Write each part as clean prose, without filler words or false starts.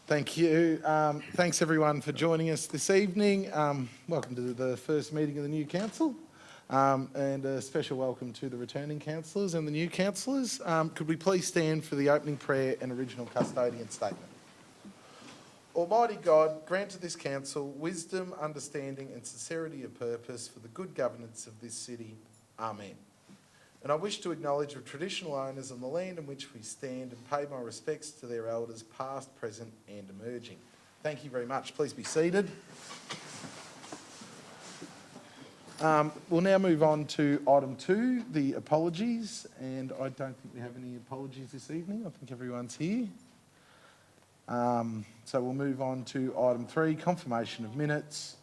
Thank you. Thanks everyone for joining us this evening. Welcome to the first meeting of the new council, and a special welcome to the returning councillors and the new councillors. Could we please stand for the opening prayer and original custodian statement? Almighty God, grant to this council wisdom, understanding and sincerity of purpose for the good governance of this city. Amen. And I wish to acknowledge the traditional owners on the land in which we stand and pay my respects to their elders past, present and emerging. Thank you very much. Please be seated. We'll now move on to item 2, the apologies, and I don't think we have any apologies this evening. I think everyone's here. So we'll move on to item 3, confirmation of minutes.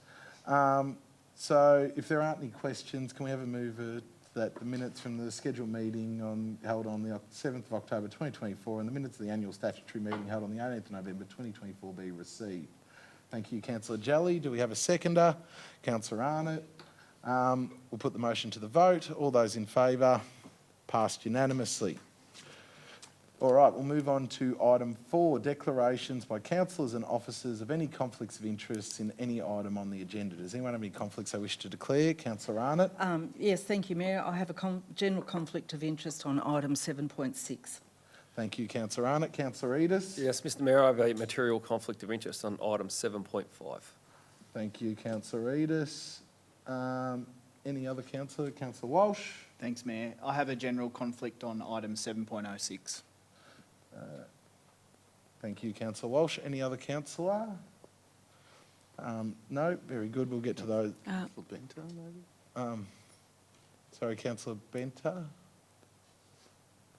So if there aren't any questions, can we have a move that the minutes from the scheduled meeting held on the 7th of October 2024 and the minutes of the annual statutory meeting held on the 18th of November 2024 be received? Thank you, Councillor Jelly. Do we have a seconder? Councillor Arnott. We'll put the motion to the vote. All those in favour? Passed unanimously. All right, we'll move on to item 4, declarations by councillors and officers of any conflicts of interest in any item on the agenda. Does anyone have any conflicts they wish to declare? Councillor Arnott. Yes, thank you, Mayor. I have a general conflict of interest on item 7.6. Thank you, Councillor Arnott. Councillor Edis. Yes, Mr Mayor, I have a material conflict of interest on item 7.5. Thank you, Councillor Edis. Any other councillor? Councillor Walsh. Thanks, Mayor. I have a general conflict on item 7.06. Thank you, Councillor Walsh. Any other councillor? No? Very good. We'll get to those. Councillor Benter, maybe? Sorry, Councillor Benter.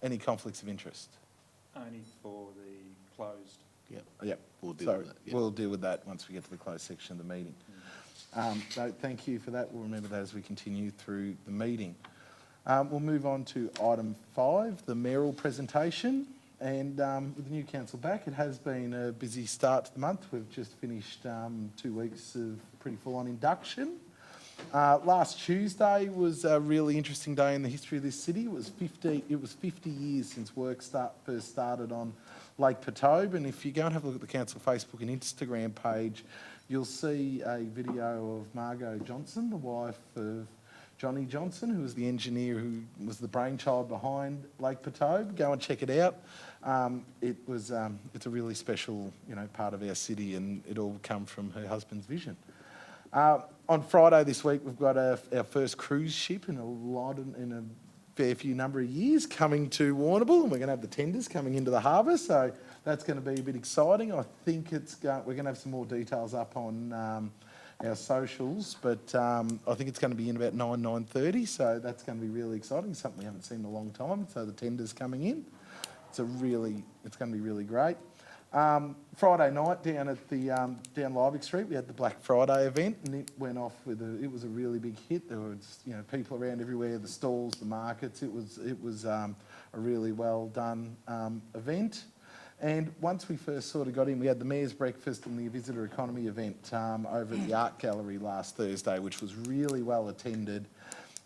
Any conflicts of interest? Only for the closed. Yep. We'll deal with that. Yep. We'll deal with that once we get to the closed section of the meeting. So thank you for that. We'll remember that as we continue through the meeting. We'll move on to item 5, the mayoral presentation. And with the new council back, it has been a busy start to the month. We've just finished 2 weeks of pretty full-on induction. Last Tuesday was a really interesting day in the history of this city. It was 50 years since work first started on Lake Patobe. And if you go and have a look at the council Facebook and Instagram page, you'll see a video of Margot Johnson, the wife of Johnny Johnson, who was the engineer who was the brainchild behind Lake Patobe. Go and check it out. It's a really special, part of our city, and it all come from her husband's vision. On Friday this week, we've got our first cruise ship in a fair few number of years coming to Warrnambool, and we're going to have the tenders coming into the harbour, so that's going to be a bit exciting. I think we're going to have some more details up on our socials, but I think it's going to be in about 9:30, so that's going to be really exciting. Something we haven't seen in a long time. So the tenders coming in, it's going to be really great. Friday night down at the down Liebig Street, we had the Black Friday event, and it went off it was a really big hit. There was people around everywhere, the stalls, the markets. It was a really well done event. And once we first sort of got in, we had the Mayor's Breakfast and the Visitor Economy event over at the Art Gallery last Thursday, which was really well attended.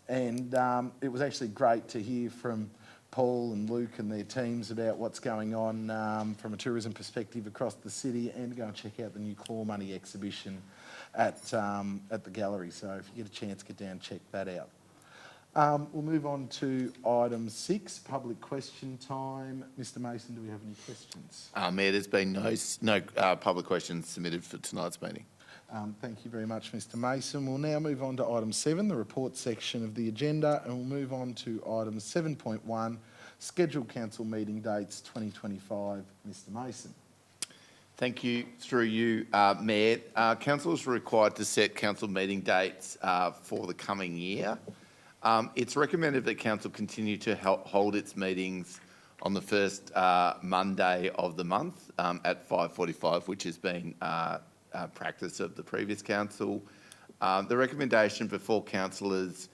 And it was actually great to hear from Paul and Luke and their teams about what's going on from a tourism perspective across the city, and go and check out the new Claw Money exhibition at the gallery. So if you get a chance, get down and check that out. We'll move on to item 6, public question time. Mr Mason, do we have any questions? Mayor, there's been no public questions submitted for tonight's meeting. Thank you very much, Mr Mason. We'll now move on to item 7, the report section of the agenda, and we'll move on to item 7.1, scheduled council meeting dates 2025. Mr Mason. Thank you. Through you, Mayor. Council is required to set council meeting dates for the coming year. It's recommended that council continue to hold its meetings on the first Monday of the month at 5:45, which has been practice of the previous council. The recommendation before councillors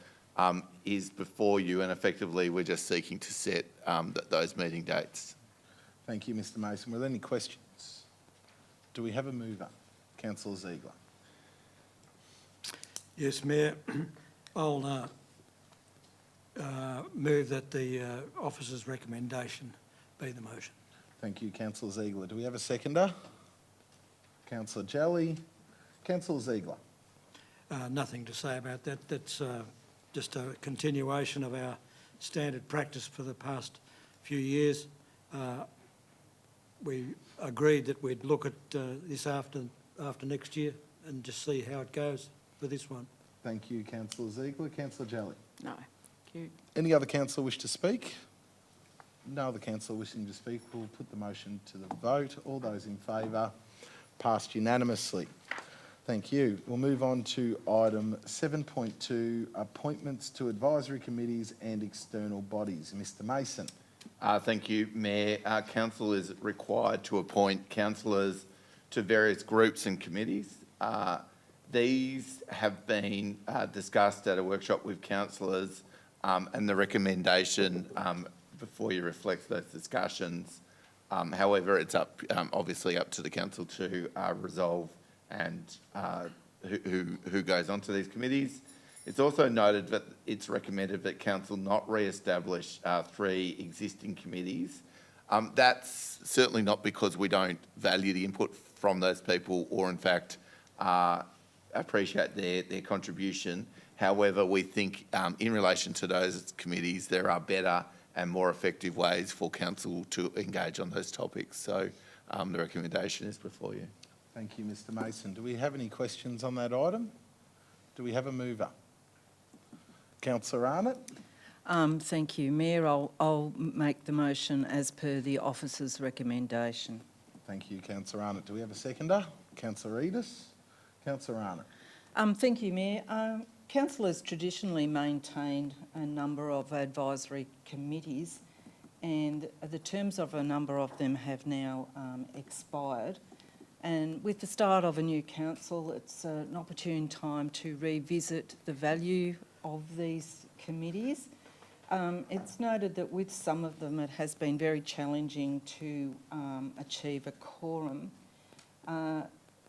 is before you, and effectively we're just seeking to set those meeting dates. Thank you, Mr Mason. Were there any questions? Do we have a mover? Councillor Ziegler. Yes, Mayor. I'll move that the officer's recommendation be the motion. Thank you, councillor Ziegler. Do we have a seconder? Councillor Jelly. Councillor Ziegler. Nothing to say about that. That's just a continuation of our standard practice for the past few years. We agreed that we'd look at this after next year and just see how it goes for this one. Thank you, councillor Ziegler. Councillor Jelly. No. Thank you. Any other councillor wish to speak? No other councillor wishing to speak. We'll put the motion to the vote. All those in favour? Passed unanimously. Thank you. We'll move on to item 7.2, appointments to advisory committees and external bodies. Mr Mason. Thank you, Mayor. Council is required to appoint councillors to various groups and committees. These have been discussed at a workshop with councillors, and the recommendation before you reflect those discussions. However, it's obviously up to the council to resolve and who goes onto these committees. It's also noted that it's recommended that council not re-establish 3 existing committees. That's certainly not because we don't value the input from those people or in fact appreciate their contribution. However, we think in relation to those committees, there are better and more effective ways for council to engage on those topics. So the recommendation is before you. Thank you, Mr Mason. Do we have any questions on that item? Do we have a mover? Councillor Arnott. Thank you, Mayor. I'll make the motion as per the officer's recommendation. Thank you, councillor Arnott. Do we have a seconder? Councillor Edis. Councillor Arnott. Thank you, Mayor. Council has traditionally maintained a number of advisory committees, and the terms of a number of them have now expired. And with the start of a new council, it's an opportune time to revisit the value of these committees. It's noted that with some of them it has been very challenging to achieve a quorum.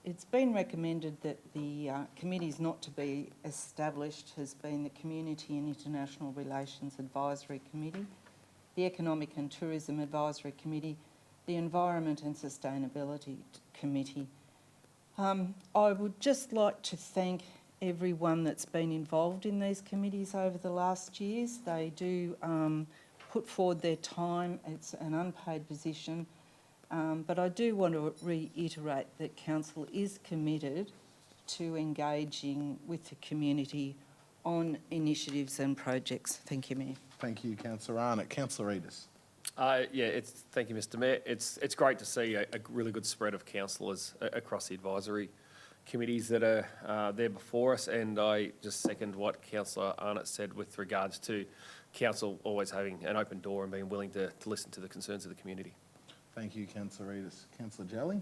It's been recommended that the committees not to be established has been the Community and International Relations Advisory Committee, the Economic and Tourism Advisory Committee, the Environment and Sustainability Committee. I would just like to thank everyone that's been involved in these committees over the last years. They do put forward their time. It's an unpaid position. But I do want to reiterate that council is committed to engaging with the community on initiatives and projects. Thank you, Mayor. Thank you, councillor Arnott. Councillor Edis. Thank you, Mr Mayor. It's great to see a really good spread of councillors across the advisory committees that are there before us, and I just second what councillor Arnott said with regards to council always having an open door and being willing to listen to the concerns of the community. Thank you, councillor Edis. Councillor Jelly.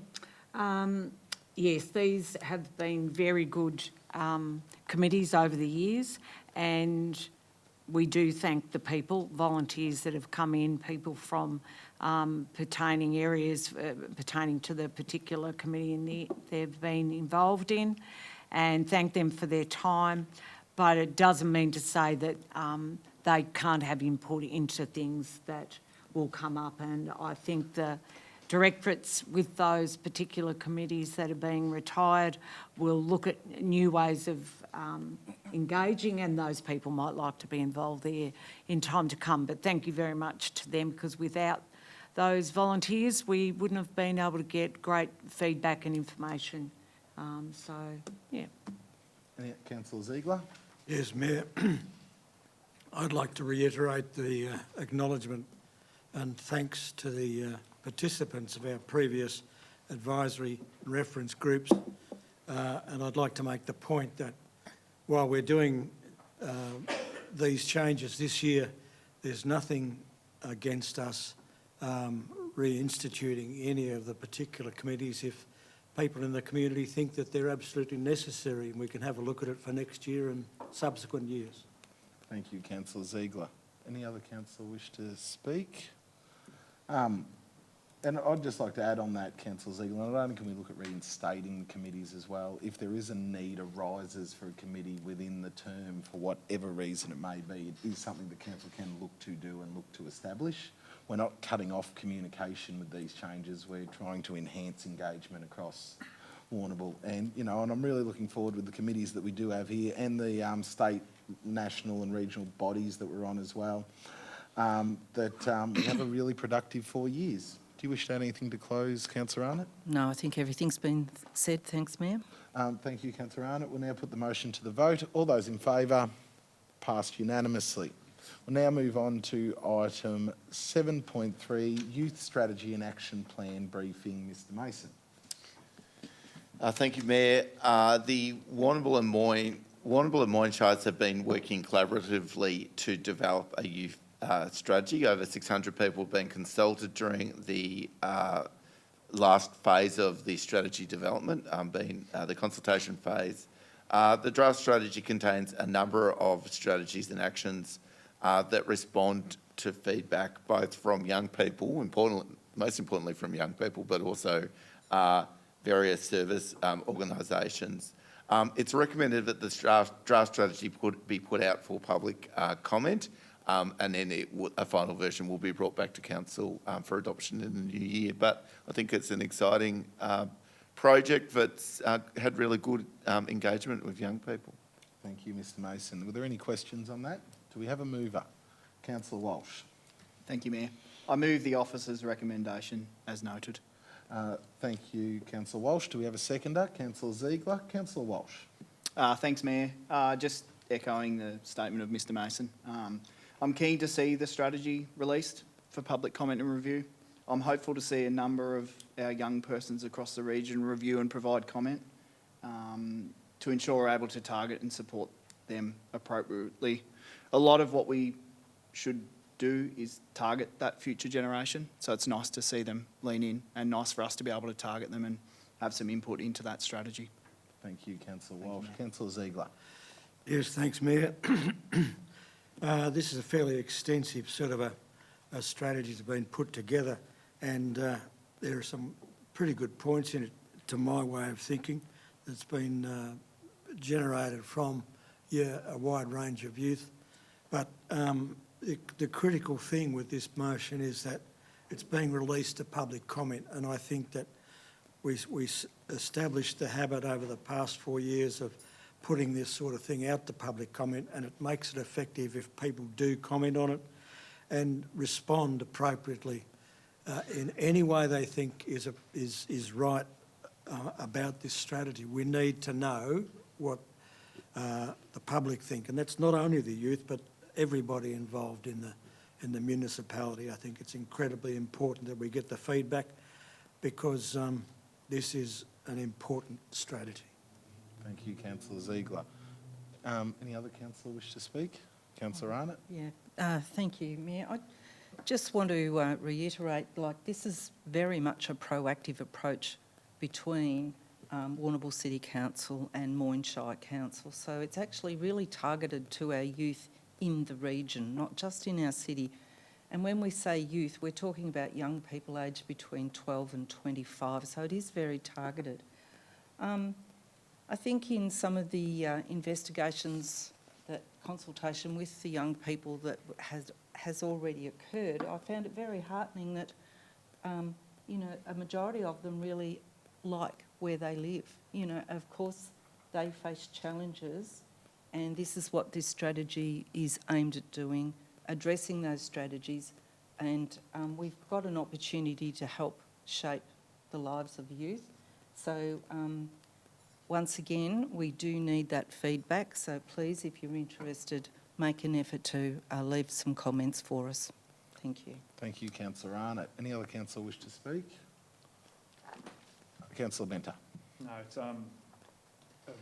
Yes, these have been very good committees over the years, and we do thank the people, volunteers that have come in, people from pertaining areas pertaining to the particular committee they've been involved in, and thank them for their time. But it doesn't mean to say that they can't have input into things that will come up, and I think the directorates with those particular committees that are being retired will look at new ways of engaging, and those people might like to be involved there in time to come. But thank you very much to them, because without those volunteers we wouldn't have been able to get great feedback and information. So, yeah. Councillor Ziegler. Yes, Mayor. I'd like to reiterate the acknowledgement and thanks to the participants of our previous advisory reference groups. And I'd like to make the point that while we're doing these changes this year, there's nothing against us reinstituting any of the particular committees if people in the community think that they're absolutely necessary, and we can have a look at it for next year and subsequent years. Thank you, councillor Ziegler. Any other councillor wish to speak? And I'd just like to add on that, councillor Ziegler, not only can we look at reinstating committees as well, if there is a need arises for a committee within the term for whatever reason it may be, it is something the council can look to do and look to establish. we're not cutting off communication with these changes. We're trying to enhance engagement across Warrnambool. And, you know, and I'm really looking forward with the committees that we do have here and the state, national and regional bodies that we're on as well, that we have a really productive 4 years. Do you wish to add anything to close, Councillor Arnott? No, I think everything's been said. Thanks, Mayor. Thank you, Councillor Arnott. We'll now put the motion to the vote. All those in favour? Passed unanimously. We'll now move on to item 7.3, Youth Strategy and Action Plan Briefing. Mr Mason. Thank you, Mayor. The Warrnambool and Moyne Shires have been working collaboratively to develop a youth strategy. Over 600 people have been consulted during the last phase of the strategy development, being the consultation phase. The draft strategy contains a number of strategies and actions that respond to feedback both from young people, most importantly from young people, but also various service organisations. It's recommended that the draft strategy be put out for public comment, and then a final version will be brought back to Council for adoption in the new year. But I think it's an exciting project that's had really good engagement with young people. Thank you, Mr Mason. Were there any questions on that? Do we have a mover? Councillor Walsh. Thank you, Mayor. I move the officer's recommendation as noted. Thank you, Councillor Walsh. Do we have a seconder? Councillor Ziegler. Councillor Walsh. Thanks, Mayor. Just echoing the statement of Mr Mason. I'm keen to see the strategy released for public comment and review. I'm hopeful to see a number of our young persons across the region review and provide comment to ensure we're able to target and support them appropriately. A lot of what we should do is target that future generation, so it's nice to see them lean in and nice for us to be able to target them and have some input into that strategy. Thank you, Councillor Walsh. Councillor Ziegler. Yes, thanks, Mayor. This is a fairly extensive sort of a strategy that's been put together, and there are some pretty good points in it, to my way of thinking, that's been generated from a wide range of youth. But the critical thing with this motion is that it's being released to public comment, and I think that we established the habit over the past 4 years of putting this sort of thing out to public comment, and it makes it effective if people do comment on it and respond appropriately in any way they think is right about this strategy. We need to know what the public think, and that's not only the youth but everybody involved in the municipality. I think it's incredibly important that we get the feedback, because this is an important strategy. Thank you, Councillor Ziegler. Any other councillor wish to speak? Councillor Arnott. Yeah, thank you, Mayor. I just want to reiterate, this is very much a proactive approach between Warrnambool City Council and Moyne Shire Council. So it's actually really targeted to our youth in the region, not just in our city. And when we say youth, we're talking about young people aged between 12 and 25, so it is very targeted. I think in some of the investigations, that consultation with the young people that has already occurred, I found it very heartening that, a majority of them really like where they live. Of course, they face challenges, and this is what this strategy is aimed at doing, addressing those strategies, and we've got an opportunity to help shape the lives of youth. So once again, we do need that feedback, so please, if you're interested, make an effort to leave some comments for us. Thank you. Thank you, Councillor Arnott. Any other councillor wish to speak? Councillor Benter. No, it's a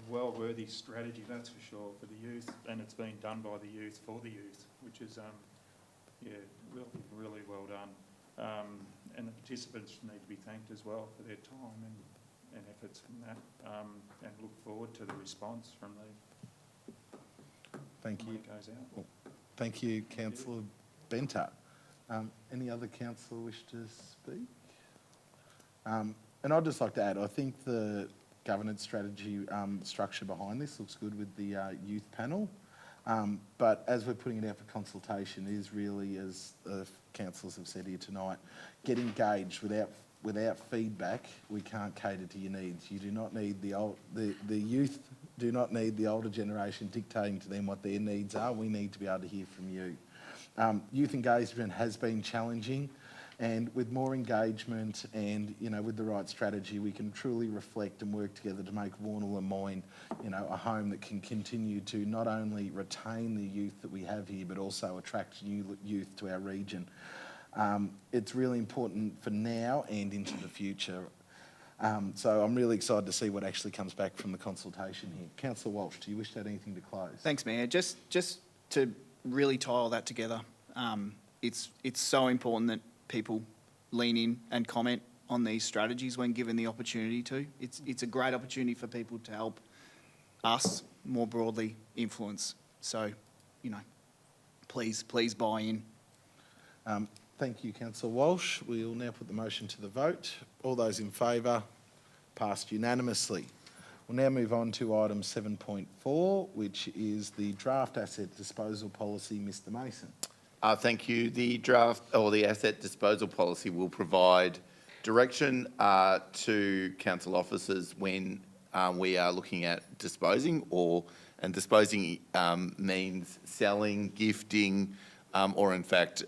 well-worthy strategy, that's for sure, for the youth, and it's been done by the youth for the youth, which is, really, really well done. And the participants need to be thanked as well for their time and efforts from that, and look forward to the response from Thank you. when it goes out. Well, thank you, Councillor Benter. Any other councillor wish to speak? And I'd just like to add, I think the governance strategy structure behind this looks good with the youth panel. But as we're putting it out for consultation, it is really, as councillors have said here tonight, get engaged. Without feedback, we can't cater to your needs. You do not need the youth do not need the older generation dictating to them what their needs are. We need to be able to hear from you. Youth engagement has been challenging, and with more engagement and, with the right strategy, we can truly reflect and work together to make Warnell and Moyne, a home that can continue to not only retain the youth that we have here, but also attract new youth to our region. It's really important for now and into the future. So I'm really excited to see what actually comes back from the consultation here. Councillor Walsh, do you wish to add anything to close? Thanks, Mayor. Just to really tie all that together, it's so important that people lean in and comment on these strategies when given the opportunity to. It's a great opportunity for people to help us more broadly influence. So, please buy in. Thank you, Councillor Walsh. We'll now put the motion to the vote. All those in favour, passed unanimously. We'll now move on to item 7.4, which is the draft asset disposal policy. Mr. Mason. Thank you. The draft or the asset disposal policy will provide direction to council officers when we are looking at disposing, and disposing means selling, gifting, or in fact,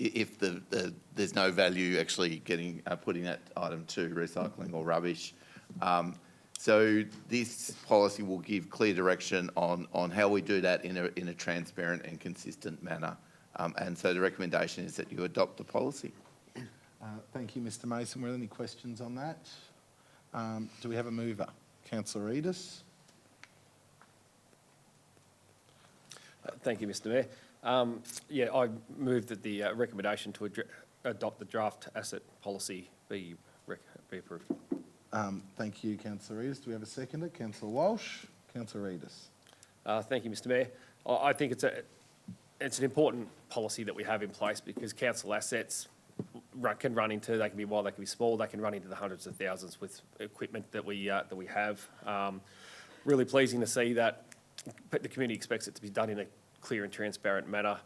if there's no value actually putting that item to recycling or rubbish. So this policy will give clear direction on how we do that in a transparent and consistent manner. And so the recommendation is that you adopt the policy. Thank you, Mr. Mason. Were there any questions on that? Do we have a mover? Councillor Edis. Thank you, Mr. Mayor. I move that the recommendation to adopt the draft asset policy be approved. Thank you, Councillor Edis. Do we have a seconder? Councillor Walsh. Councillor Edis. Thank you, Mr. Mayor. I think it's an important policy that we have in place because council assets can run into, they can be wide, they can be small, they can run into the hundreds of thousands with equipment that we have. Really pleasing to see that the community expects it to be done in a clear and transparent manner.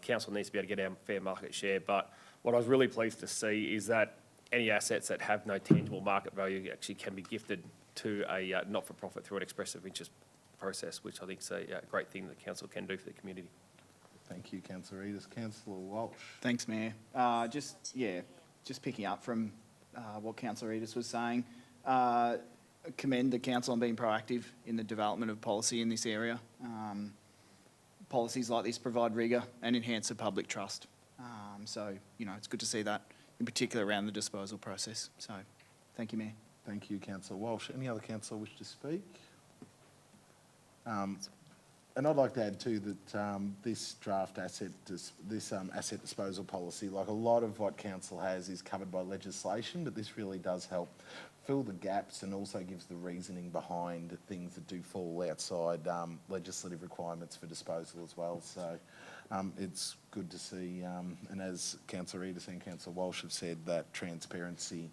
Council needs to be able to get our fair market share, but what I was really pleased to see is that any assets that have no tangible market value actually can be gifted to a not-for-profit through an expressive interest process, which I think is a great thing that council can do for the community. Thank you, Councillor Edis. Councillor Walsh. Thanks, Mayor. Just picking up from what Councillor Edis was saying, commend the council on being proactive in the development of policy in this area. Policies like this provide rigour and enhance the public trust. So, it's good to see that, in particular around the disposal process. So, thank you, Mayor. Thank you, Councillor Walsh. Any other councillor wish to speak? And I'd like to add too that this draft asset disposal policy, like a lot of what council has, is covered by legislation, but this really does help fill the gaps and also gives the reasoning behind things that do fall outside legislative requirements for disposal as well. So it's good to see, and as Councillor Edis and Councillor Walsh have said, that transparency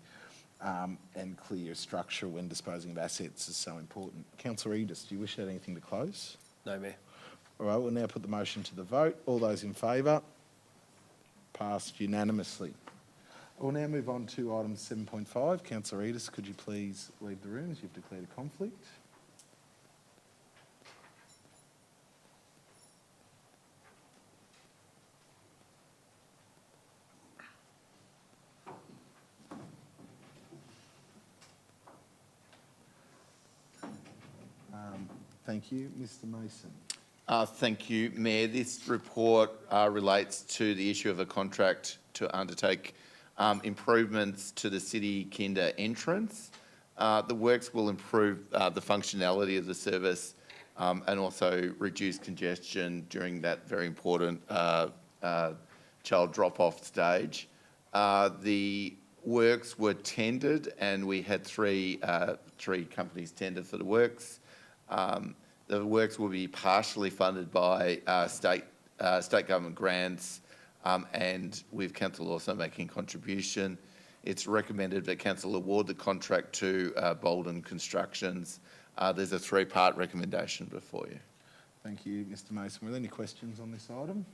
and clear structure when disposing of assets is so important. Councillor Edis, do you wish to add anything to close? No, Mayor. All right, we'll now put the motion to the vote. All those in favour? Passed unanimously. We'll now move on to item 7.5. Councillor Edis, could you please leave the room as you've declared a conflict? Thank you. Mr. Mason. Thank you, Mayor. This report relates to the issue of a contract to undertake improvements to the City Kinder entrance. The works will improve the functionality of the service and also reduce congestion during that very important child drop-off stage. The works were tendered and we had three companies tender for the works. The works will be partially funded by state government grants and with council also making contribution. It's recommended that council award the contract to Bolden Constructions There's a three-part recommendation before you. Thank you, Mr Mason. Were there any questions on this item?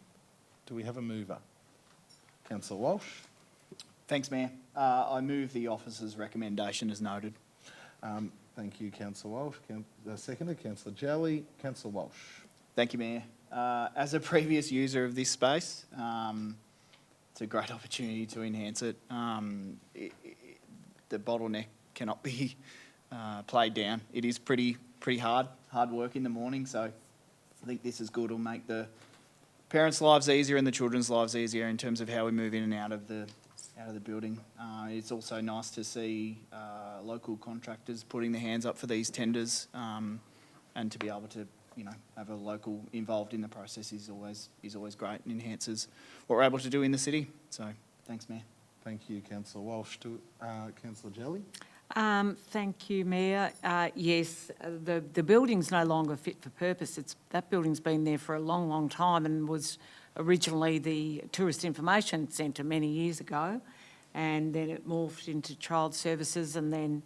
Do we have a mover? Councillor Walsh? Thanks, Mayor. I move the officer's recommendation as noted. Thank you, Councillor Walsh. Seconder, Councillor Jelly. Councillor Walsh? Thank you, Mayor. As a previous user of this space, it's a great opportunity to enhance it. The bottleneck cannot be played down. It is pretty hard work in the morning, so I think this is good. It'll make the parents' lives easier and the children's lives easier in terms of how we move in and out of the building. It's also nice to see local contractors putting their hands up for these tenders, and to be able to, have a local involved in the process is always great and enhances what we're able to do in the city. So, thanks, Mayor. Thank you, Councillor Walsh. Councillor Jelly? Thank you, Mayor. Yes, the building's no longer fit for purpose. That building's been there for a long, long time and was originally the Tourist Information Centre many years ago, and then it morphed into child services, and then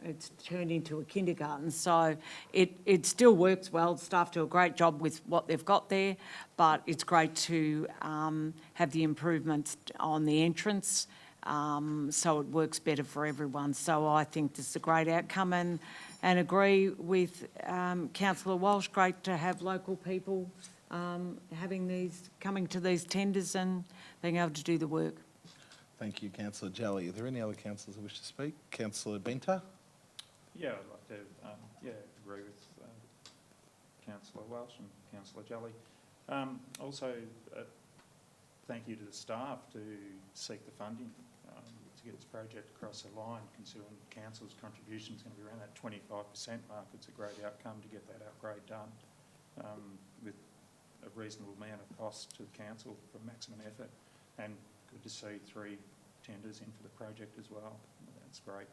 it's turned into a kindergarten. So it still works well. Staff do a great job with what they've got there, but it's great to have the improvements on the entrance, so it works better for everyone. So I think this is a great outcome, and agree with Councillor Walsh. Great to have local people coming to these tenders and being able to do the work. Thank you, Councillor Jelly. Are there any other councillors who wish to speak? Councillor Benter? Yeah, I'd like to agree with Councillor Welsh and Councillor Jelly. Also, thank you to the staff to seek the funding to get this project across the line, considering council's contribution is going to be around that 25% mark. It's a great outcome to get that upgrade done with a reasonable amount of cost to the council for maximum effort, and good to see 3 tenders in for the project as well. That's great.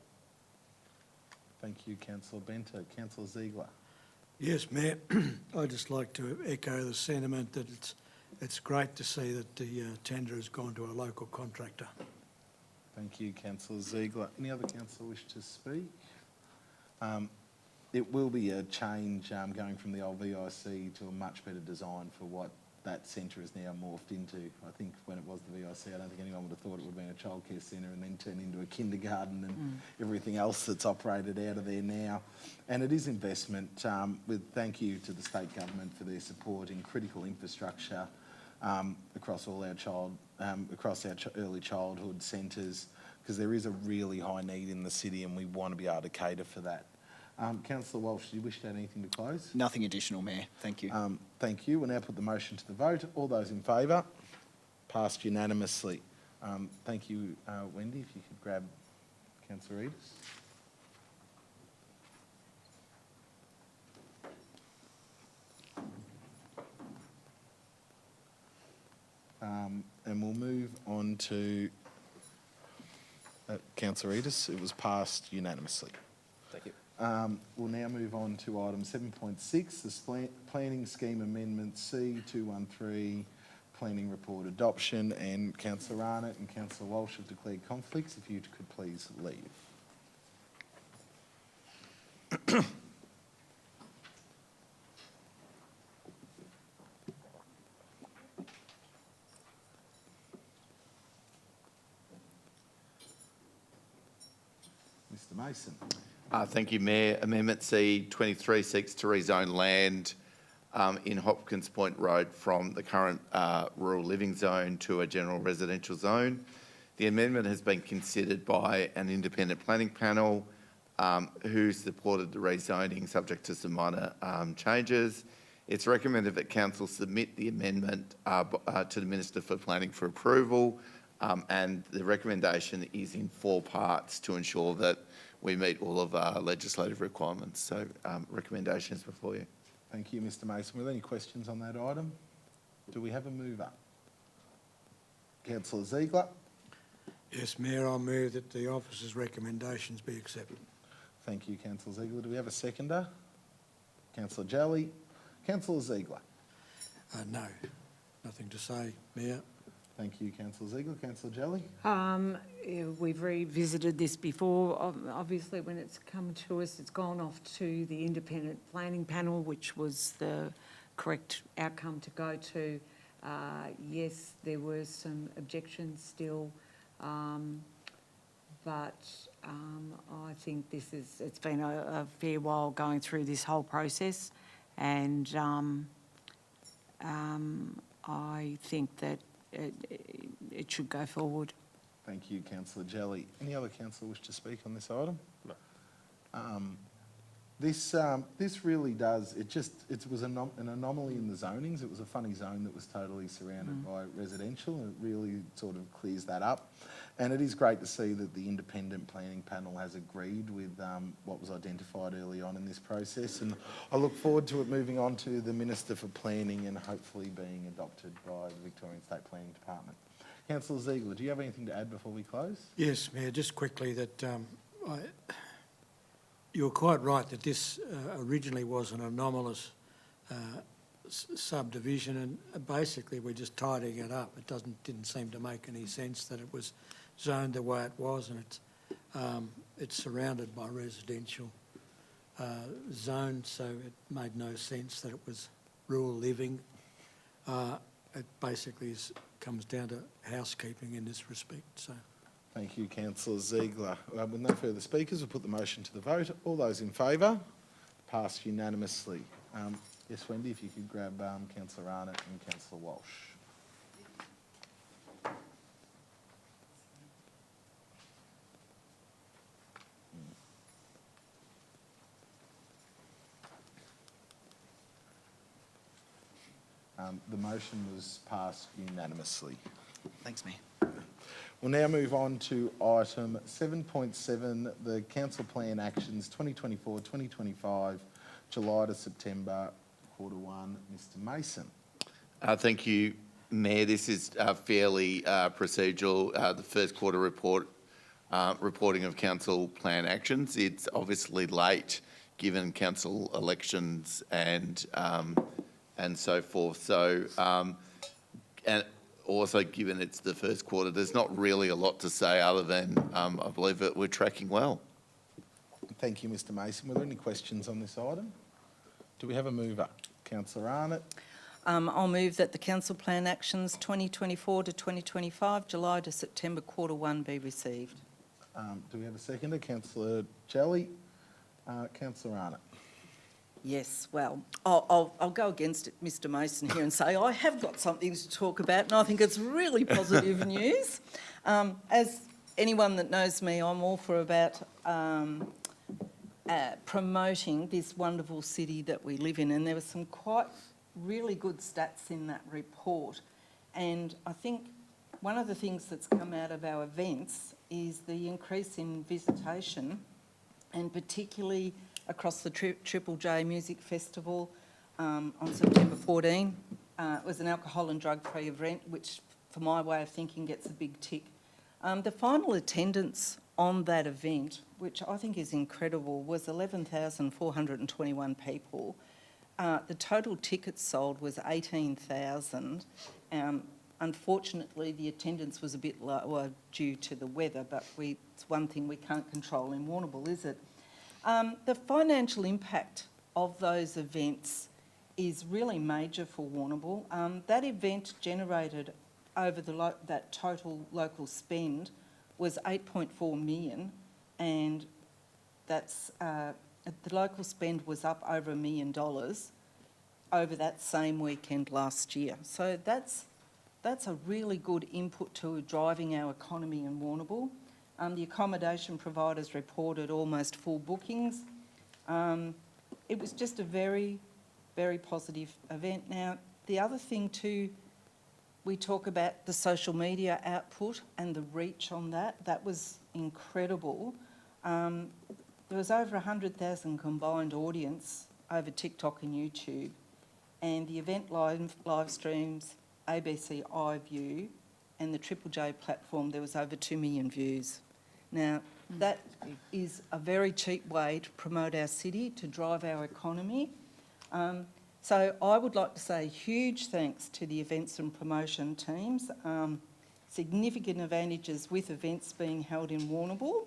Thank you, Councillor Benter. Councillor Ziegler? Yes, Mayor. I'd just like to echo the sentiment that it's great to see that the tender has gone to a local contractor. Thank you, Councillor Ziegler. Any other councillor wish to speak? It will be a change going from the old VIC to a much better design for what that centre is now morphed into. I think when it was the VIC, I don't think anyone would have thought it would have been a childcare centre and then turned into a kindergarten and everything else that's operated out of there now. And it is investment. Thank you to the state government for their support in critical infrastructure across all our early childhood centres, because there is a really high need in the city and we want to be able to cater for that. Councillor Walsh, do you wish to add anything to close? Nothing additional, Mayor. Thank you. Thank you. We'll now put the motion to the vote. All those in favour? Passed unanimously. Thank you, Wendy. If you could grab Councillor Edis. And we'll move on to Councillor Edis. It was passed unanimously. Thank you. We'll now move on to item 7.6, the Planning Scheme Amendment C213, Planning Report Adoption, and Councillor Arnott and Councillor Walsh have declared conflicts. If you could please leave. Mr Mason. Thank you, Mayor. Amendment C 23 seeks to rezone land in Hopkins Point Road from the current rural living zone to a general residential zone. The amendment has been considered by an independent planning panel who supported the rezoning subject to some minor changes. It's recommended that council submit the amendment to the Minister for Planning for approval, and the recommendation is in 4 parts to ensure that we meet all of our legislative requirements. So recommendations before you. Thank you, Mr Mason. Were there any questions on that item? Do we have a mover? Councillor Ziegler? Yes, Mayor, I move that the officer's recommendations be accepted. Thank you, Councillor Ziegler. Do we have a seconder? Councillor Jelly? Councillor Ziegler? No, nothing to say, Mayor. Thank you, Councillor Ziegler. Councillor Jelly? We've revisited this before. Obviously, when it's come to us, it's gone off to the independent planning panel, which was the correct outcome to go to. Yes, there were some objections still, but I think it's been a fair while going through this whole process, and I think that it should go forward. Thank you, Councillor Jelly. Any other councillor wish to speak on this item? No. This really does, it was an anomaly in the zonings. It was a funny zone that was totally surrounded by residential, and it really sort of clears that up. And it is great to see that the independent planning panel has agreed with what was identified early on in this process. And I look forward to it moving on to the Minister for Planning and hopefully being adopted by the Victorian State Planning Department. Councillor Ziegler, do you have anything to add before we close? Yes, Mayor, just quickly that you're quite right that this originally was an anomalous subdivision, and basically we're just tidying it up. It didn't seem to make any sense that it was zoned the way it was, and it's surrounded by residential zone, so it made no sense that it was rural living. It basically comes down to housekeeping in this respect. So, Thank you, Councillor Ziegler. With no further speakers, we'll put the motion to the vote. All those in favour? Passed unanimously. Yes, Wendy, if you could grab Councillor Arnott and Councillor Walsh. The motion was passed unanimously. Thanks, Mayor. We'll now move on to item 7.7, the Council Plan Actions 2024-2025, July to September, Q1. Mr Mason. Thank you, Mayor. This is fairly procedural. The first quarter reporting of council plan actions. It's obviously late given council elections and so forth. So, and also given it's the first quarter, there's not really a lot to say other than I believe that we're tracking well. Thank you, Mr Mason. Were there any questions on this item? Do we have a mover? Councillor Arnott. I'll move that the council plan actions 2024 to 2025, July to September Q1 be received. Do we have a seconder? Councillor Jelly. Councillor Arnott. Yes, well, I'll go against it, Mr Mason here and say I have got something to talk about, and I think it's really positive news. As anyone that knows me, I'm all for about promoting this wonderful city that we live in, and there were some quite really good stats in that report. And I think one of the things that's come out of our events is the increase in visitation, and particularly across the Triple J Music Festival on September 14. It was an alcohol and drug-free event, which, for my way of thinking, gets a big tick. The final attendance on that event, which I think is incredible, was 11,421 people. The total tickets sold was 18,000. Unfortunately, the attendance was a bit lower due to the weather, but it's one thing we can't control in Warrnambool, is it? The financial impact of those events is really major for Warrnambool. That event generated over that total local spend was 8.4 million, and that's the local spend was up over $1 million over that same weekend last year. So that's a really good input to driving our economy in Warrnambool. The accommodation providers reported almost full bookings. It was just a very, very positive event. Now, the other thing too, we talk about the social media output and the reach on that. That was incredible. There was over 100,000 combined audience over TikTok and YouTube, and the event live streams, ABC iView and the Triple J platform, there was over 2 million views. Now, that is a very cheap way to promote our city, to drive our economy. So I would like to say huge thanks to the events and promotion teams. significant advantages with events being held in Warrnambool.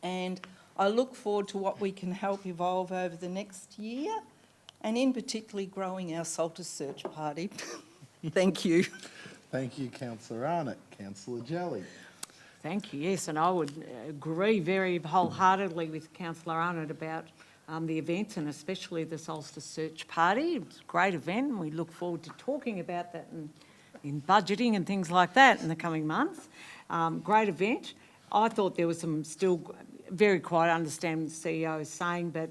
And I look forward to what we can help evolve over the next year, and in particularly growing our Salter Search Party. Thank you. Thank you, Councillor Arnott. Councillor Jelly. Thank you, yes, and I would agree very wholeheartedly with Councillor Arnott about the events and especially the Solstice Search Party. It's a great event and we look forward to talking about that in budgeting and things like that in the coming months. Great event. I thought there was some still very quiet, I understand what the CEO is saying, but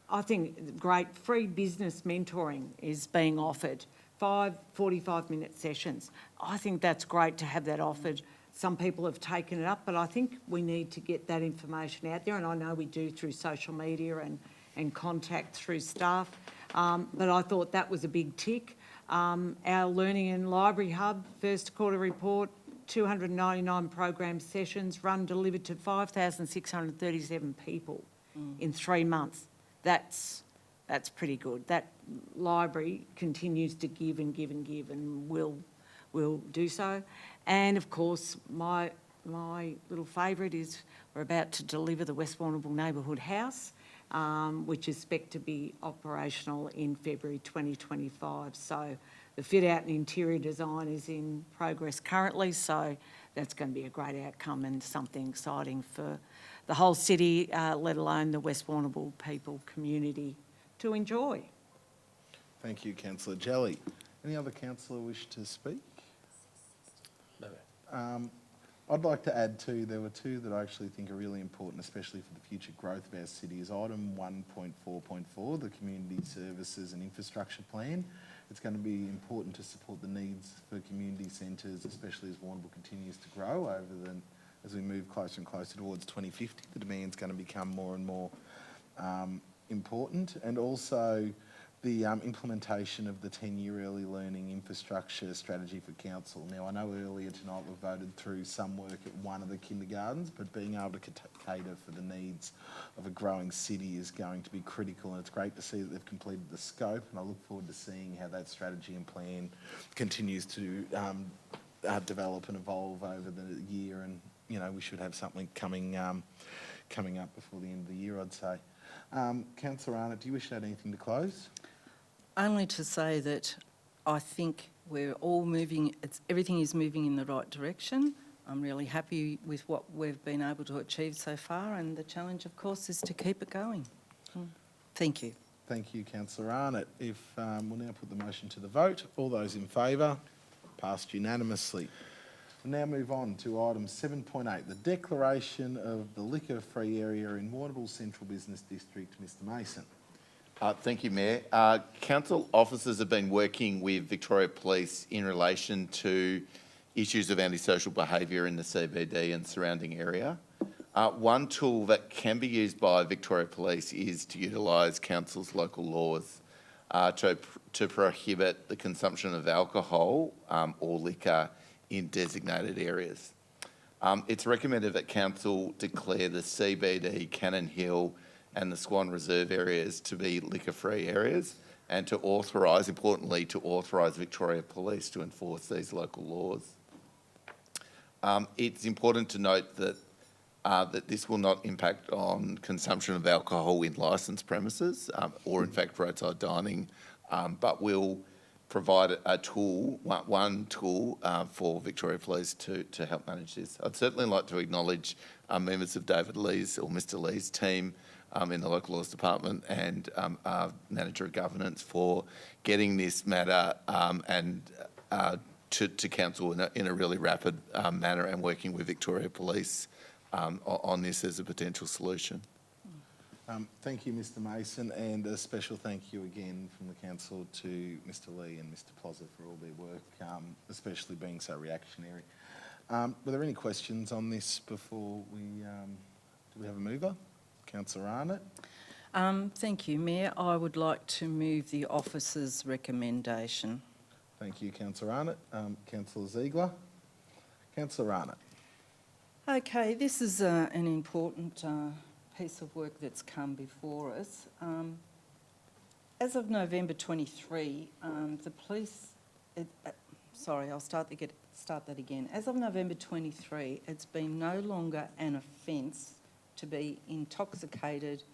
I think great free business mentoring is being offered. 5 45-minute sessions. I think that's great to have that offered. Some people have taken it up, but I think we need to get that information out there, and I know we do through social media and contact through staff. But I thought that was a big tick. Our Learning and Library Hub, first quarter report, 299 program sessions delivered to 5,637 people in 3 months. That's pretty good. That library continues to give and give and give and will do so. And of course, my little favourite is we're about to deliver the West Warrnambool Neighbourhood House, which is expected to be operational in February 2025. So the fit out and interior design is in progress currently, so that's going to be a great outcome and something exciting for the whole city, let alone the West Warrnambool people, community to enjoy. Thank you, Councillor Jelly. Any other councillor wish to speak? No. I'd like to add too, there were two that I actually think are really important, especially for the future growth of our city, is item 1.4.4, the Community Services and Infrastructure Plan. It's going to be important to support the needs for community centres, especially as Warrnambool continues to grow as we move closer and closer towards 2050. The demand's going to become more and more important, and also the implementation of the 10-year early learning infrastructure strategy for council. Now, I know earlier tonight we voted through some work at one of the kindergartens, but being able to cater for the needs of a growing city is going to be critical, and it's great to see that they've completed the scope, and I look forward to seeing how that strategy and plan continues to develop and evolve over the year, and you know, we should have something coming up before the end of the year, I'd say. Councillor Arnott, do you wish to add anything to close? Only to say that I think we're all moving, everything is moving in the right direction. I'm really happy with what we've been able to achieve so far, and the challenge, of course, is to keep it going. Thank you. Thank you, Councillor Arnott. We'll now put the motion to the vote. All those in favour? Passed unanimously. We'll now move on to item 7.8, the declaration of the liquor-free area in Warrnambool Central Business District. Mr Mason. Thank you, Mayor. Council officers have been working with Victoria Police in relation to issues of antisocial behaviour in the CBD and surrounding area. One tool that can be used by Victoria Police is to utilise Council's local laws to prohibit the consumption of alcohol or liquor in designated areas. It's recommended that Council declare the CBD, Cannon Hill and the Swan Reserve areas to be liquor-free areas, and to authorise, importantly, to authorise Victoria Police to enforce these local laws. It's important to note that that this will not impact on consumption of alcohol in licensed premises or in fact roadside dining, but will provide a tool, one tool for Victoria Police to help manage this. I'd certainly like to acknowledge members of David Lee's or Mr Lee's team in the Local Laws Department and our Manager of Governance for getting this matter to Council in a really rapid manner and working with Victoria Police on this as a potential solution. Thank you, Mr Mason, and a special thank you again from the Council to Mr Lee and Mr Plozza for all their work, especially being so reactionary. Were there any questions on this before we... do we have a mover? Councillor Arnott. Thank you, Mayor. I would like to move the officer's recommendation. Thank you, Councillor Arnott. Councillor Ziegler. Councillor Arnott. Okay, this is an important piece of work that's come before us. As of November 23, the police, sorry, I'll start that again. As of November 23, it's been no longer an offence to be intoxicated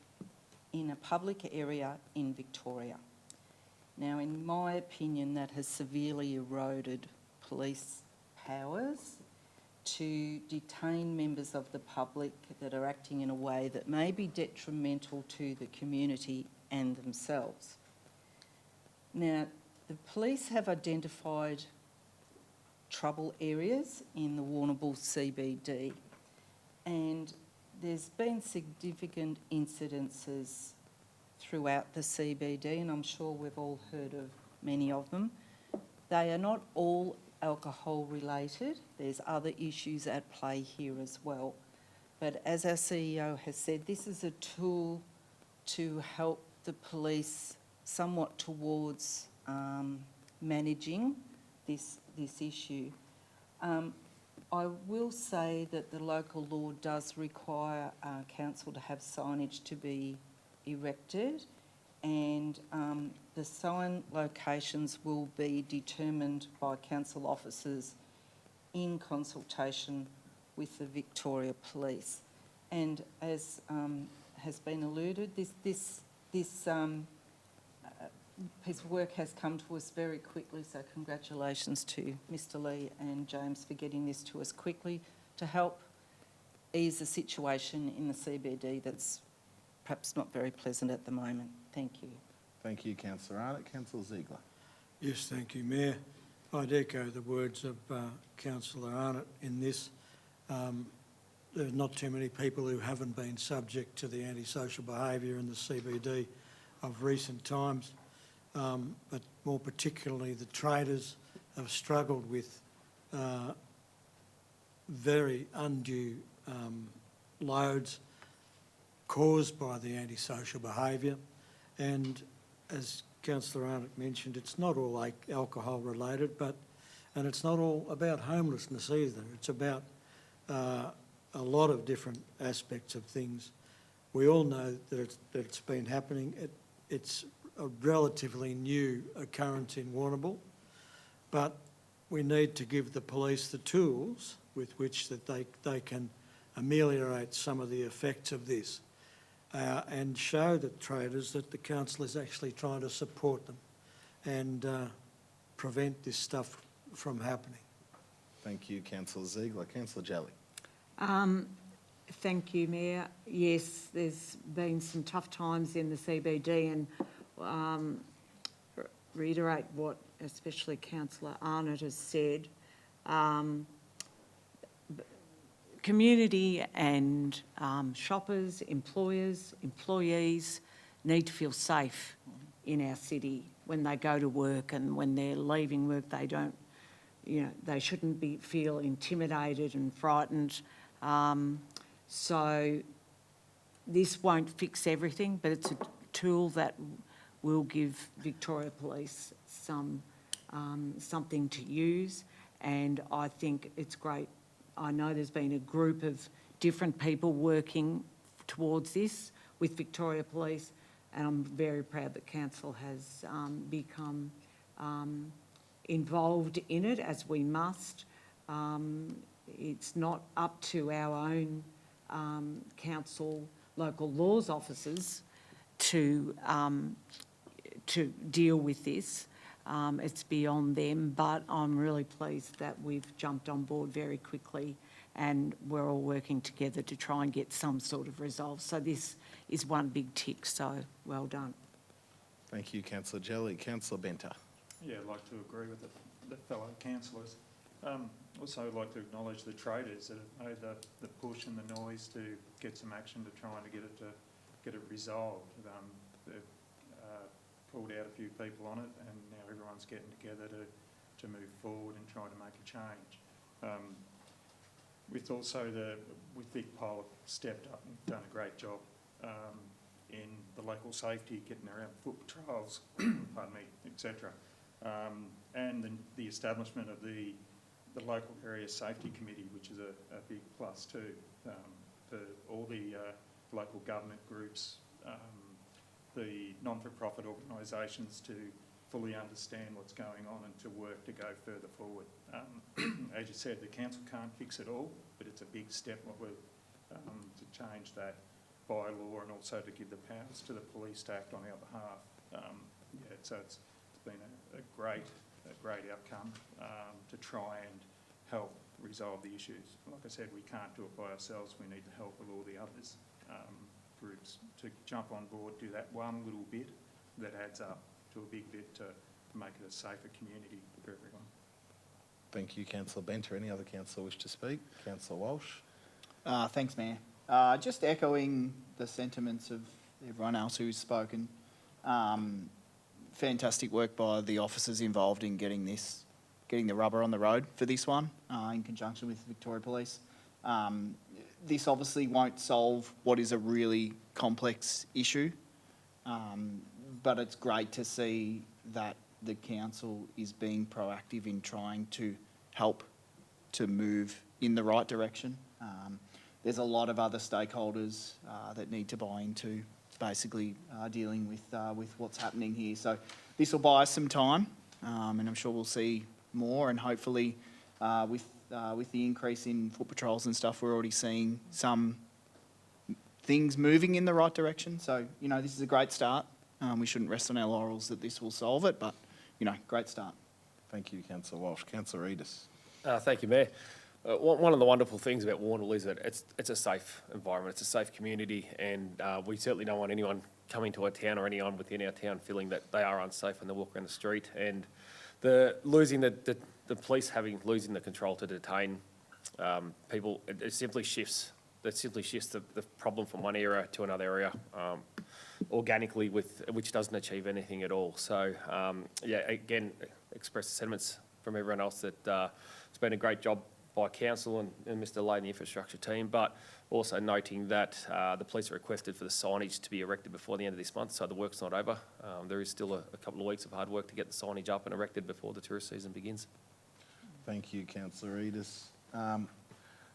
in a public area in Victoria. Now, in my opinion, that has severely eroded police powers to detain members of the public that are acting in a way that may be detrimental to the community and themselves. Now, the police have identified trouble areas in the Warrnambool CBD, and there's been significant incidences throughout the CBD, and I'm sure we've all heard of many of them. They are not all alcohol related. There's other issues at play here as well. But as our CEO has said, this is a tool to help the police somewhat towards managing this issue. I will say that the local law does require council to have signage to be erected, and the sign locations will be determined by council officers in consultation with the Victoria Police. And as has been alluded, this piece of work has come to us very quickly, so congratulations to Mr Lee and James for getting this to us quickly to help ease the situation in the CBD that's perhaps not very pleasant at the moment. Thank you. Thank you, Councillor Arnott. Councillor Ziegler. Yes, thank you, Mayor. I'd echo the words of Councillor Arnott in this. There's not too many people who haven't been subject to the antisocial behaviour in the CBD of recent times, but more particularly the traders have struggled with very undue loads caused by the antisocial behaviour. And as Councillor Arnott mentioned, it's not all like alcohol related, and it's not all about homelessness either. It's about a lot of different aspects of things. We all know that it's been happening. It's a relatively new occurrence in Warrnambool, but we need to give the police the tools with which that they can ameliorate some of the effects of this. And show the traders that the council is actually trying to support them and prevent this stuff from happening. Thank you, Councillor Ziegler. Councillor Jelly. Thank you, Mayor. Yes, there's been some tough times in the CBD, and reiterate what especially Councillor Arnott has said. Community and shoppers, employers, employees need to feel safe in our city when they go to work, and when they're leaving work, they don't, they shouldn't feel intimidated and frightened. So this won't fix everything, but it's a tool that will give Victoria Police something to use, and I think it's great. I know there's been a group of different people working towards this with Victoria Police, and I'm very proud that Council has become involved in it, as we must. It's not up to our own council local laws officers to deal with this. It's beyond them, but I'm really pleased that we've jumped on board very quickly, and we're all working together to try and get some sort of resolve. So this is one big tick, so well done. Thank you, Councillor Jelly. Councillor Benter. Yeah, I'd like to agree with the fellow councillors. Also, I'd like to acknowledge the traders that have made the push and the noise to get some action to try and get it resolved. They've pulled out a few people on it, and now everyone's getting together to move forward and try to make a change. With also with Vic Pole stepped up and done a great job in the local safety, getting around foot patrols, pardon me, etc. And the establishment of the local area safety committee, which is a big plus too, for all the local government groups, the non-for-profit organisations to fully understand what's going on and to work to go further forward. As you said, the council can't fix it all, but it's a big step to change that bylaw and also to give the powers to the police to act on our behalf. So it's been a great outcome to try and help resolve the issues. Like I said, we can't do it by ourselves. We need the help of all the others groups to jump on board, do that one little bit that adds up to a big bit to make it a safer community for everyone. Thank you, Councillor Benter. Any other councillor wish to speak? Councillor Walsh. Thanks, Mayor. Just echoing the sentiments of everyone else who's spoken. Fantastic work by the officers involved in getting the rubber on the road for this one, in conjunction with Victoria Police. This obviously won't solve what is a really complex issue, but it's great to see that the council is being proactive in trying to help to move in the right direction. There's a lot of other stakeholders that need to buy into basically dealing with what's happening here. So this will buy us some time, and I'm sure we'll see more, and hopefully with the increase in foot patrols and stuff, we're already seeing some things moving in the right direction. So, this is a great start. We shouldn't rest on our laurels that this will solve it, but, great start. Thank you, Councillor Walsh. Councillor Edis. Thank you, Mayor. One of the wonderful things about Warrnambool is that it's a safe environment, it's a safe community, and we certainly don't want anyone coming to our town or anyone within our town feeling that they are unsafe when they walk around the street. And losing the police losing the control to detain people, it simply shifts. That simply shifts the problem from one area to another area organically, which doesn't achieve anything at all. So again, express the sentiments from everyone else that it's been a great job by council and Mr. Lay and the infrastructure team, but also noting that the police requested for the signage to be erected before the end of this month, so the work's not over. There is still a couple of weeks of hard work to get the signage up and erected before the tourist season begins. Thank you, Councillor Edis.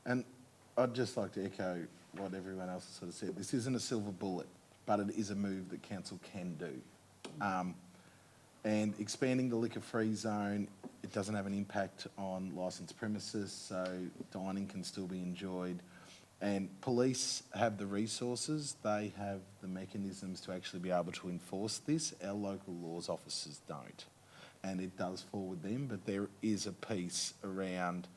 And I'd just like to echo what everyone else has sort of said. This isn't a silver bullet, but it is a move that council can do. And expanding the liquor-free zone, it doesn't have an impact on licensed premises, so dining can still be enjoyed. And police have the resources, they have the mechanisms to actually be able to enforce this. Our local laws officers don't. And it does fall with them, but there is a piece around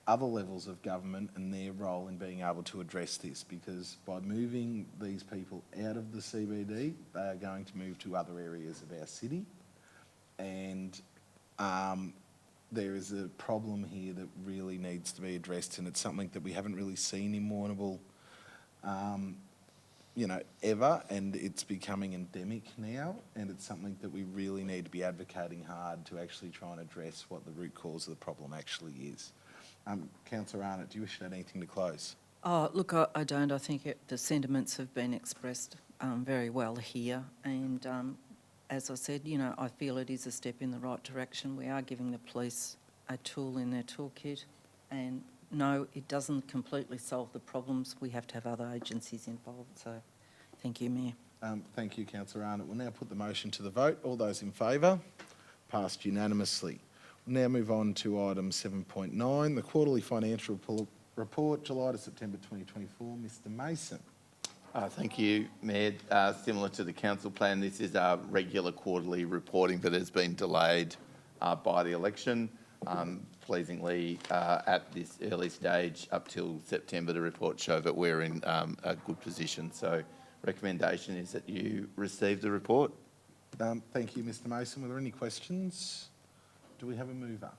other levels of government and their role in being able to address this, because by moving these people out of the CBD, they are going to move to other areas of our city. And there is a problem here that really needs to be addressed, and it's something that we haven't really seen in Warrnambool, ever, and it's becoming endemic now, and it's something that we really need to be advocating hard to actually try and address what the root cause of the problem actually is. Councillor Arnott, do you wish to add anything to close? Oh, look, I don't. I think the sentiments have been expressed very well here, and as I said, I feel it is a step in the right direction. We are giving the police a tool in their toolkit, and no, it doesn't completely solve the problems. We have to have other agencies involved, so thank you, Mayor. Thank you, Councillor Arnott. We'll now put the motion to the vote. All those in favour? Passed unanimously. We'll now move on to item 7.9, the quarterly financial report, July to September 2024. Mr. Mason. Thank you, Mayor. Similar to the council plan, this is our regular quarterly reporting that has been delayed by the election. Pleasingly, at this early stage, up till September, the reports show that we're in a good position. So recommendation is that you receive the report. Thank you, Mr. Mason. Were there any questions? Do we have a mover?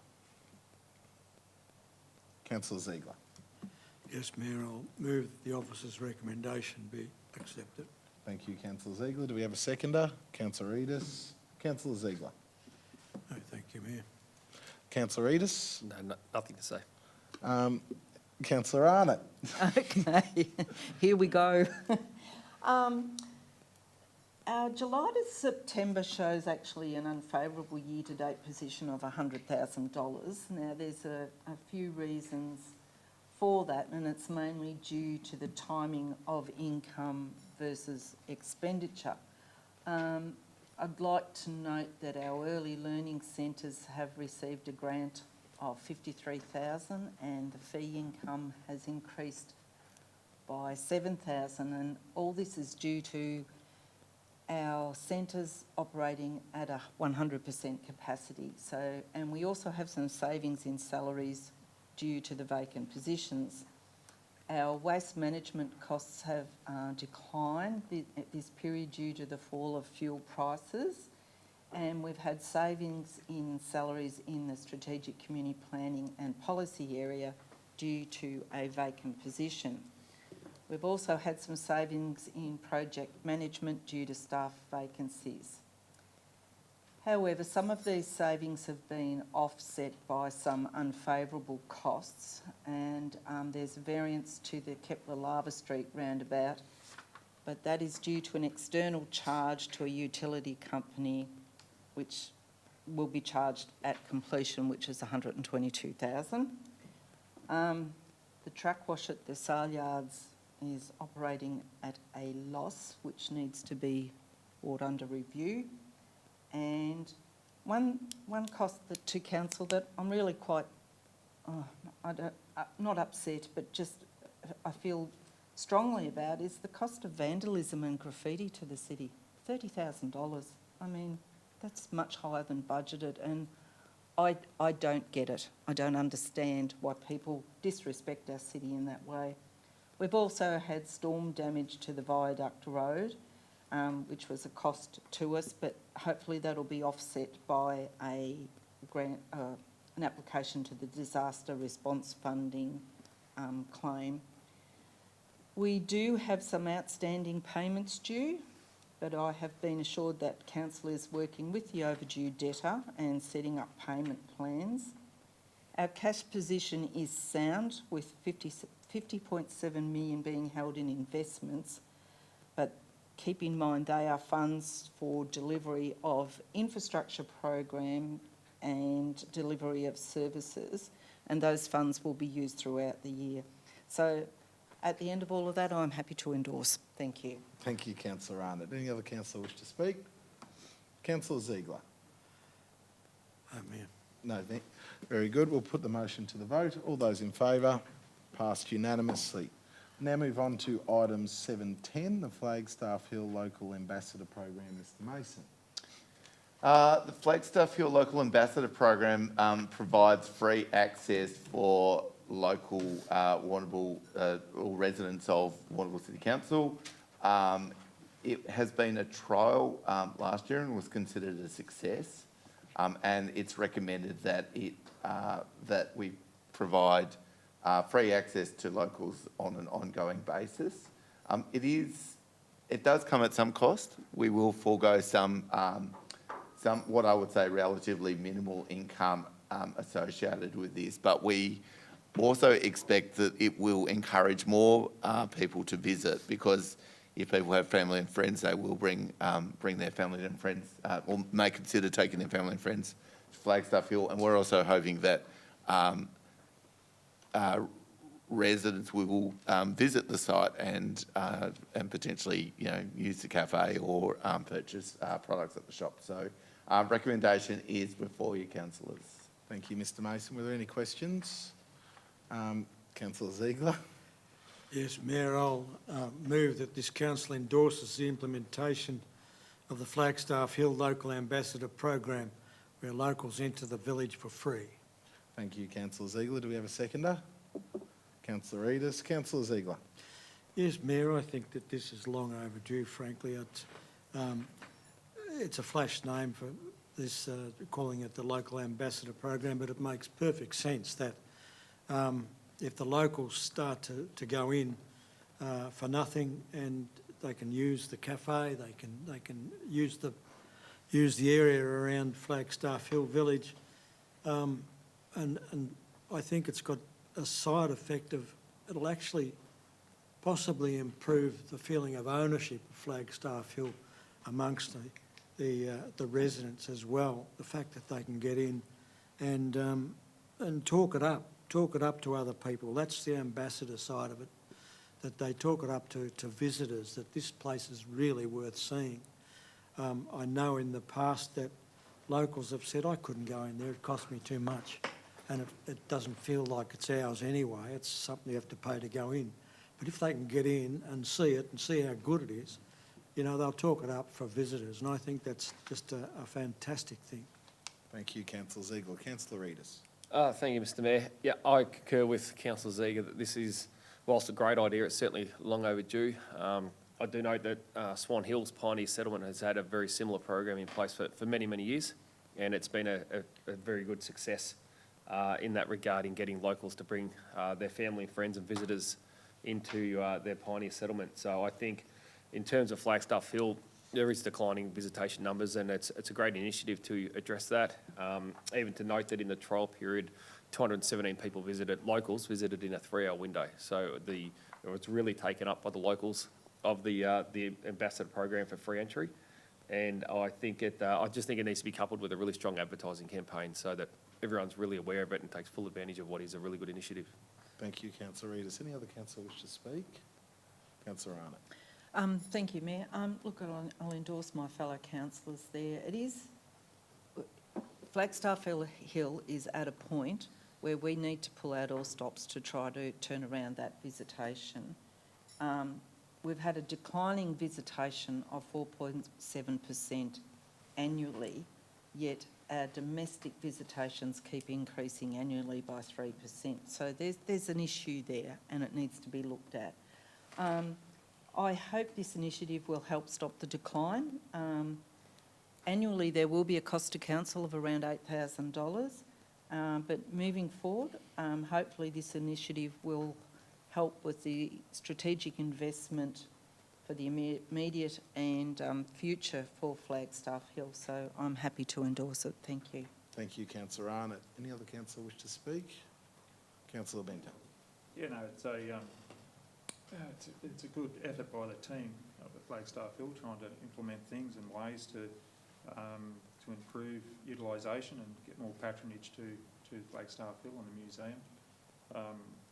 Councillor Ziegler. Yes, Mayor, I'll move the officer's recommendation be accepted. Thank you, Councillor Ziegler. Do we have a seconder? Councillor Edis. Councillor Ziegler. No, thank you, Mayor. Councillor Edis. No, nothing to say. Councillor Arnott. Okay, here we go. Our July to September shows actually an unfavourable year-to-date position of $100,000. Now, there's a few reasons for that, and it's mainly due to the timing of income versus expenditure. I'd like to note that our early learning centres have received a grant of $53,000 and the fee income has increased by $7,000, and all this is due to our centres operating at a 100% capacity. So, and we also have some savings in salaries due to the vacant positions. Our waste management costs have declined this period due to the fall of fuel prices, and we've had savings in salaries in the strategic community planning and policy area due to a vacant position. We've also had some savings in project management due to staff vacancies. However, some of these savings have been offset by some unfavourable costs, and there's a variance to the Kepler-Lava Street roundabout, but that is due to an external charge to a utility company which will be charged at completion, which is $122,000. The truck wash at the sale yards is operating at a loss, which needs to be brought under review. And one cost to council that I'm really quite, not upset, but just I feel strongly about is the cost of vandalism and graffiti to the city. $30,000. I mean, that's much higher than budgeted, and I don't get it. I don't understand why people disrespect our city in that way. We've also had storm damage to the Viaduct Road, which was a cost to us, but hopefully that'll be offset by a grant, an application to the disaster response funding claim. We do have some outstanding payments due, but I have been assured that council is working with the overdue debtor and setting up payment plans. Our cash position is sound, with 50.7 million being held in investments, but keep in mind they are funds for delivery of infrastructure program and delivery of services, and those funds will be used throughout the year. So at the end of all of that, I'm happy to endorse. Thank you. Thank you, Councillor Arnott. Any other councillor wish to speak? Councillor Ziegler? Mayor. No, very good. We'll put the motion to the vote. All those in favour? Passed unanimously. Now move on to item 7.10, the Flagstaff Hill Local Ambassador Program. Mr Mason. The Flagstaff Hill Local Ambassador Program provides free access for local Warrnambool or residents of Warrnambool City Council. It has been a trial last year and was considered a success, and it's recommended that that we provide free access to locals on an ongoing basis. It does come at some cost. We will forego some what I would say relatively minimal income associated with this, but we also expect that it will encourage more people to visit, because if people have family and friends, they will bring their family and friends, or may consider taking their family and friends to Flagstaff Hill. And we're also hoping that residents will visit the site and potentially, use the cafe or purchase products at the shop. So recommendation is before you, councillors. Thank you, Mr Mason. Were there any questions? Councillor Ziegler? Yes, Mayor, I'll move that this council endorses the implementation of the Flagstaff Hill Local Ambassador Program, where locals enter the village for free. Thank you, Councillor Ziegler. Do we have a seconder? Councillor Edis. Councillor Ziegler. Yes, Mayor, I think that this is long overdue, frankly. It's a flash name for this, calling it the Local Ambassador Program, but it makes perfect sense that if the locals start to go in for nothing, and they can use the cafe, they can use the area around Flagstaff Hill Village, and I think it's got a side effect of it'll actually possibly improve the feeling of ownership of Flagstaff Hill amongst the residents as well. The fact that they can get in and talk it up to other people. That's the ambassador side of it, that they talk it up to visitors, that this place is really worth seeing. I know in the past that locals have said, I couldn't go in there, it cost me too much. And it doesn't feel like it's ours anyway, it's something you have to pay to go in. But if they can get in and see it and see how good it is, you know, they'll talk it up for visitors, and I think that's just a fantastic thing. Thank you, Councillor Ziegler. Councillor Edis. Thank you, Mr Mayor. Yeah, I concur with Councillor Ziegler that this is, whilst a great idea, it's certainly long overdue. I do note that Swan Hills Pioneer Settlement has had a very similar program in place for many, many years, and it's been a very good success in that regard in getting locals to bring their family, friends and visitors into their Pioneer Settlement. So I think in terms of Flagstaff Hill, there is declining visitation numbers, and it's a great initiative to address that. Even to note that in the trial period, 217 people locals visited in a 3-hour window. So it's really taken up by the locals of the ambassador program for free entry. And I just think it needs to be coupled with a really strong advertising campaign so that everyone's really aware of it and takes full advantage of what is a really good initiative. Thank you, Councillor Edis. Any other councillor wish to speak? Councillor Arnott. Thank you, Mayor. Look, I'll endorse my fellow councillors there. Flagstaff Hill is at a point where we need to pull out all stops to try to turn around that visitation. We've had a declining visitation of 4.7% annually, yet our domestic visitations keep increasing annually by 3%. So there's an issue there and it needs to be looked at. I hope this initiative will help stop the decline. Annually, there will be a cost to council of around $8,000, but moving forward, hopefully this initiative will help with the strategic investment for the immediate and future for Flagstaff Hill. So I'm happy to endorse it. Thank you. Thank you, Councillor Arnott. Any other councillor wish to speak? Councillor Benter. Yeah, no, it's a good effort by the team of the Flagstaff Hill trying to implement things and ways to improve utilisation and get more patronage to Flagstaff Hill and the museum.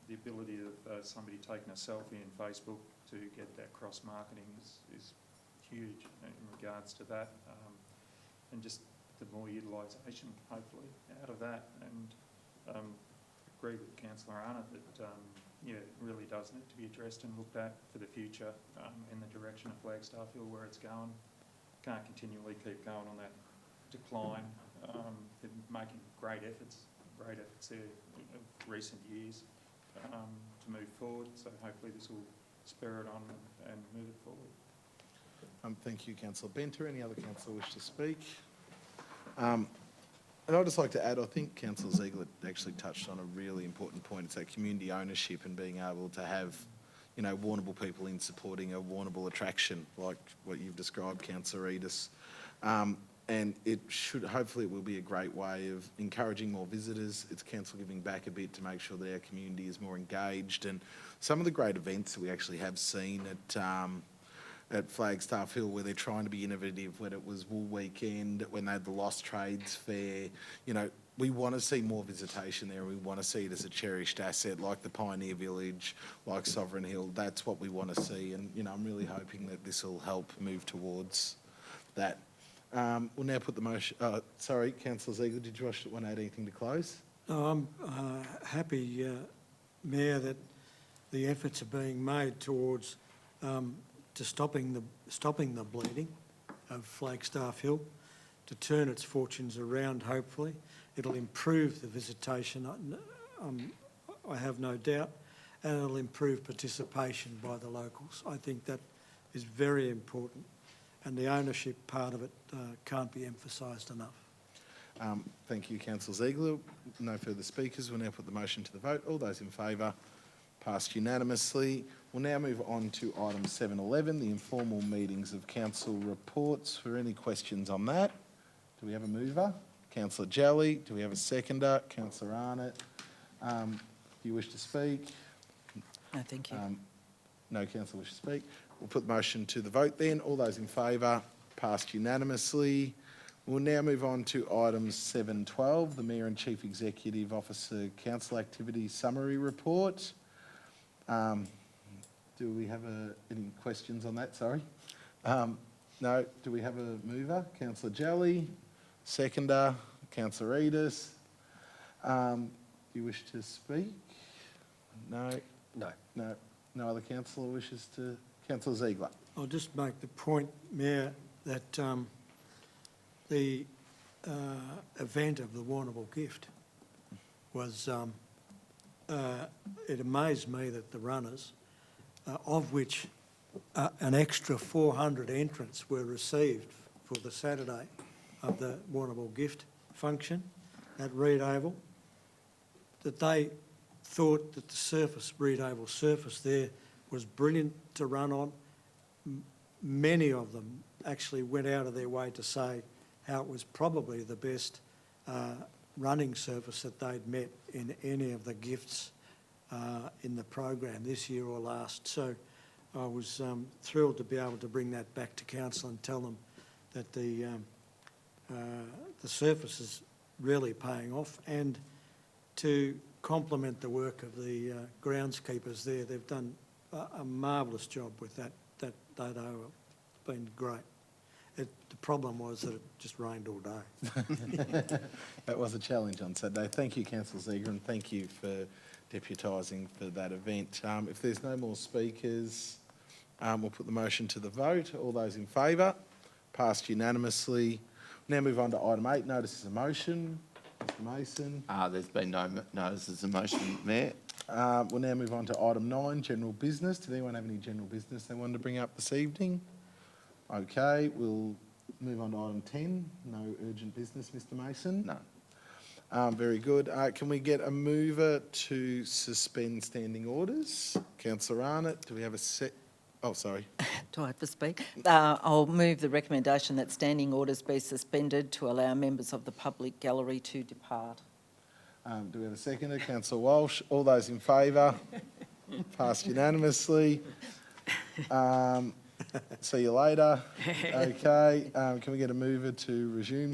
The ability of somebody taking a selfie in Facebook to get that cross-marketing is huge in regards to that, and just the more utilisation, hopefully, out of that. And agree with Councillor Arnott that it really does need to be addressed and looked at for the future in the direction of Flagstaff Hill, where it's going. Can't continually keep going on that decline. Been making great efforts there in recent years to move forward. So hopefully this will spur it on and move it forward. Thank you, Councillor Benter. Any other councillor wish to speak? And I'd just like to add, I think Councillor Ziegler actually touched on a really important point. It's that community ownership and being able to have, you know, Warrnambool people in supporting a Warrnambool attraction like what you've described, Councillor Edis. And hopefully it will be a great way of encouraging more visitors. It's council giving back a bit to make sure that our community is more engaged. And some of the great events that we actually have seen at Flagstaff Hill, where they're trying to be innovative, when it was Wool Weekend, when they had the Lost Trades Fair, you know, we want to see more visitation there. We want to see it as a cherished asset, like the Pioneer Village, like Sovereign Hill. That's what we want to see. And, you know, I'm really hoping that this will help move towards that. We'll now put the motion... sorry, Councillor Ziegler, did you want to add anything to close? No, I'm happy, Mayor, that the efforts are being made towards to stopping the bleeding of Flagstaff Hill, to turn its fortunes around, hopefully. It'll improve the visitation, I have no doubt, and it'll improve participation by the locals. I think that is very important, and the ownership part of it can't be emphasised enough. Thank you, Councillor Ziegler. No further speakers. We'll now put the motion to the vote. All those in favour? Passed unanimously. We'll now move on to item 7.11, the informal meetings of council reports. For any questions on that? Do we have a mover? Councillor Jelly. Do we have a seconder? Councillor Arnott. Do you wish to speak? No, thank you. No councillor wish to speak. We'll put the motion to the vote then. All those in favour? Passed unanimously. We'll now move on to item 7.12, the Mayor and Chief Executive Officer Council Activities Summary Report. Do we have any questions on that? Sorry. No. Do we have a mover? Councillor Jelly. Seconder, Councillor Edis. Do you wish to speak? No. No. No. No other councillor wishes to? Councillor Ziegler. I'll just make the point, Mayor, that the event of the Warrnambool gift was, it amazed me that the runners, of which an extra 400 entrants were received for the Saturday of the Warrnambool gift function at Reed Oval, that they thought that the surface, Reed Oval surface there, was brilliant to run on. Many of them actually went out of their way to say how it was probably the best running surface that they'd met in any of the gifts in the program this year or last. So I was thrilled to be able to bring that back to council and tell them that the surface is really paying off, and to compliment the work of the groundskeepers there. They've done a marvellous job with that oval. It's been great. The problem was that it just rained all day. That was a challenge on Saturday. Thank you, Councillor Ziegler, and thank you for deputising for that event. If there's no more speakers, we'll put the motion to the vote. All those in favour? Passed unanimously. Now move on to item 8, notices of motion. Mr Mason. There's been no notices of motion, Mayor. We'll now move on to item 9, general business. Did anyone have any general business they wanted to bring up this evening? Okay, we'll move on to item 10. No urgent business, Mr Mason? No. Very good. Can we get a mover to suspend standing orders? Councillor Arnott, do we have a set? Oh, sorry. Do I have to speak? I'll move the recommendation that standing orders be suspended to allow members of the public gallery to depart. Do we have a seconder? Councillor Walsh. All those in favour? Passed unanimously. See you later. Okay. Can we get a mover to resume